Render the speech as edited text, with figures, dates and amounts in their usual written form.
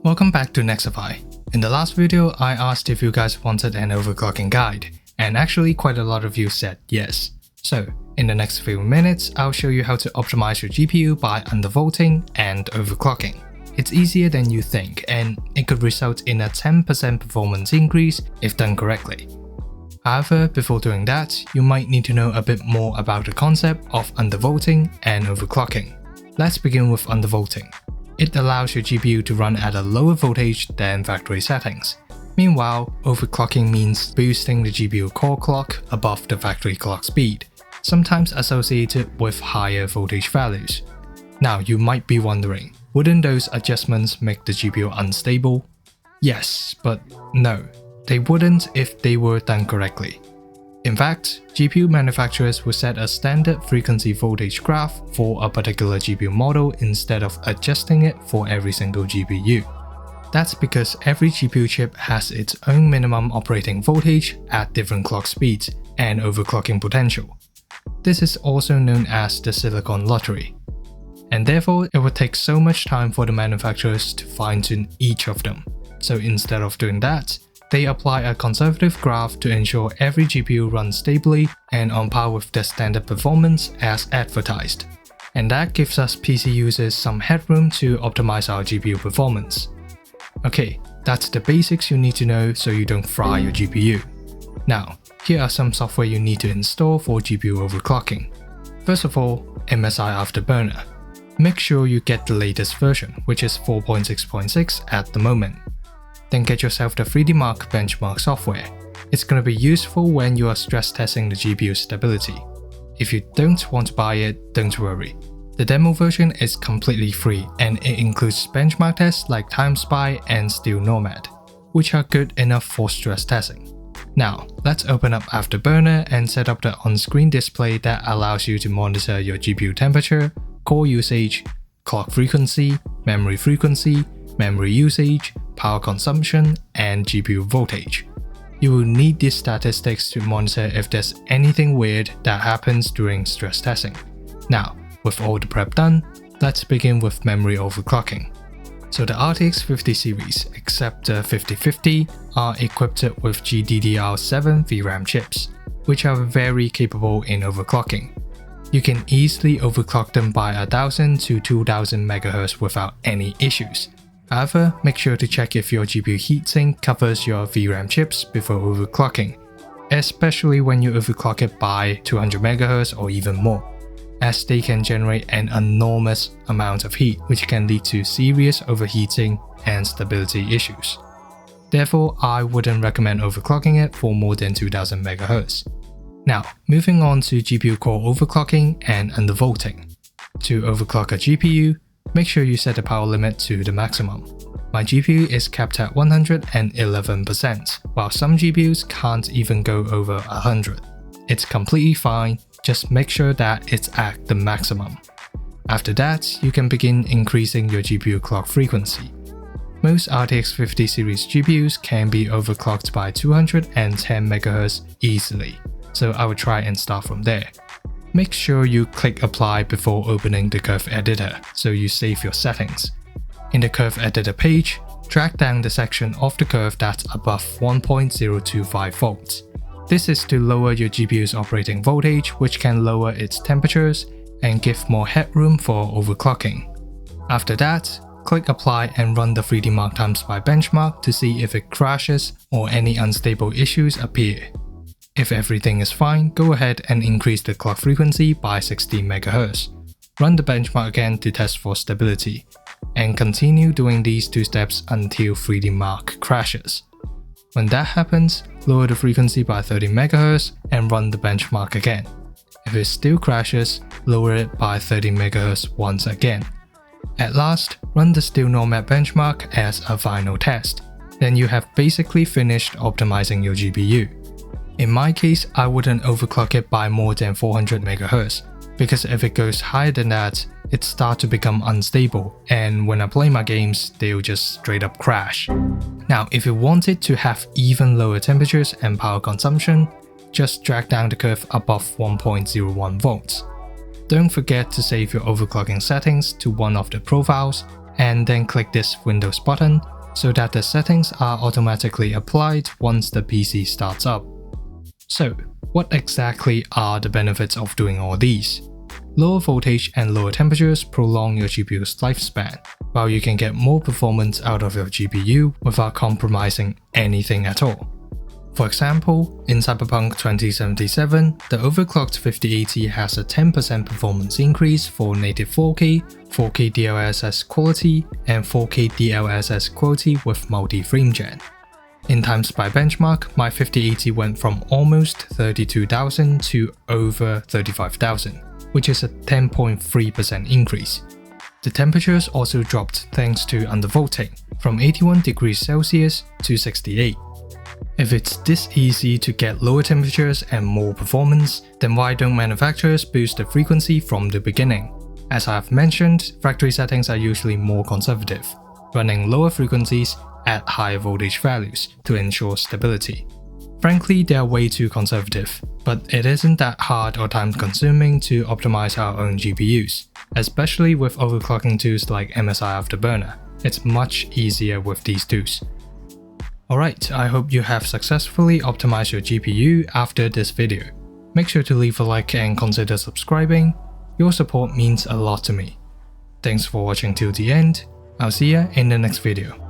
Welcome back to Nexify. In the last video, I asked if you guys wanted an overclocking guide, and actually quite a lot of you said yes. So, in the next few minutes, I'll show you how to optimize your GPU by undervolting and overclocking. It's easier than you think, and it could result in a 10% performance increase if done correctly. However, before doing that, you might need to know a bit more about the concept of undervolting and overclocking. Let's begin with undervolting. It allows your GPU to run at a lower voltage than factory settings. Meanwhile, overclocking means boosting the GPU core clock above the factory clock speed, sometimes associated with higher voltage values. Now you might be wondering, wouldn't those adjustments make the GPU unstable? Yes, but no, they wouldn't if they were done correctly. In fact, GPU manufacturers will set a standard frequency voltage graph for a particular GPU model instead of adjusting it for every single GPU. That's because every GPU chip has its own minimum operating voltage at different clock speeds and overclocking potential. This is also known as the silicon lottery. And therefore, it would take so much time for the manufacturers to fine-tune each of them. So instead of doing that, they apply a conservative graph to ensure every GPU runs stably and on par with the standard performance as advertised. And that gives us PC users some headroom to optimize our GPU performance. Okay, that's the basics you need to know so you don't fry your GPU. Now, here are some software you need to install for GPU overclocking. First of all, MSI Afterburner. Make sure you get the latest version, which is 4.6.6 at the moment. Then get yourself the 3DMark benchmark software. It's going to be useful when you are stress testing the GPU stability. If you don't want to buy it, don't worry. The demo version is completely free and it includes benchmark tests like TimeSpy and Steel Nomad, which are good enough for stress testing. Now, let's open up Afterburner and set up the on-screen display that allows you to monitor your GPU temperature, core usage, clock frequency, memory usage, power consumption, and GPU voltage. You will need these statistics to monitor if there's anything weird that happens during stress testing. Now, with all the prep done, let's begin with memory overclocking. So the RTX 50 series, except the 5050, are equipped with GDDR7 VRAM chips, which are very capable in overclocking. You can easily overclock them by 1000 to 2000 MHz without any issues. However, make sure to check if your GPU heatsink covers your VRAM chips before overclocking, especially when you overclock it by 200 MHz or even more, as they can generate an enormous amount of heat which can lead to serious overheating and stability issues. Therefore, I wouldn't recommend overclocking it for more than 2000 MHz. Now, moving on to GPU core overclocking and undervolting. To overclock a GPU, make sure you set the power limit to the maximum. My GPU is capped at 111%, while some GPUs can't even go over 100. It's completely fine, just make sure that it's at the maximum. After that, you can begin increasing your GPU clock frequency. Most RTX 50 series GPUs can be overclocked by 210 MHz easily, so I would try and start from there. Make sure you click apply before opening the curve editor so you save your settings. In the curve editor page, drag down the section of the curve that's above 1.025 volts. This is to lower your GPU's operating voltage, which can lower its temperatures and give more headroom for overclocking. After that, click apply and run the 3DMark TimeSpy benchmark to see if it crashes or any unstable issues appear. If everything is fine, go ahead and increase the clock frequency by 60 MHz. Run the benchmark again to test for stability, and continue doing these two steps until 3DMark crashes. When that happens, lower the frequency by 30 MHz and run the benchmark again. If it still crashes, lower it by 30 MHz once again. At last, run the Steel Nomad benchmark as a final test. Then you have basically finished optimizing your GPU. In my case, I wouldn't overclock it by more than 400 MHz, because if it goes higher than that, it starts to become unstable, and when I play my games, they'll just straight up crash. Now, if you wanted to have even lower temperatures and power consumption, just drag down the curve above 1.01 volts. Don't forget to save your overclocking settings to one of the profiles, and then click this Windows button so that the settings are automatically applied once the PC starts up. So, what exactly are the benefits of doing all these? Lower voltage and lower temperatures prolong your GPU's lifespan, while you can get more performance out of your GPU without compromising anything at all. For example, in Cyberpunk 2077, the overclocked 5080 has a 10% performance increase for native 4K, 4K DLSS quality, and 4K DLSS quality with multi-frame gen. In times by benchmark, my 5080 went from almost 32,000 to over 35,000, which is a 10.3% increase. The temperatures also dropped thanks to undervolting, from 81 degrees Celsius to 68. If it's this easy to get lower temperatures and more performance, then why don't manufacturers boost the frequency from the beginning? As I have mentioned, factory settings are usually more conservative, running lower frequencies at higher voltage values to ensure stability. Frankly, they are way too conservative, but it isn't that hard or time-consuming to optimize our own GPUs, especially with overclocking tools like MSI Afterburner. It's much easier with these tools. Alright, I hope you have successfully optimized your GPU after this video. Make sure to leave a like and consider subscribing. Your support means a lot to me. Thanks for watching till the end. I'll see ya in the next video.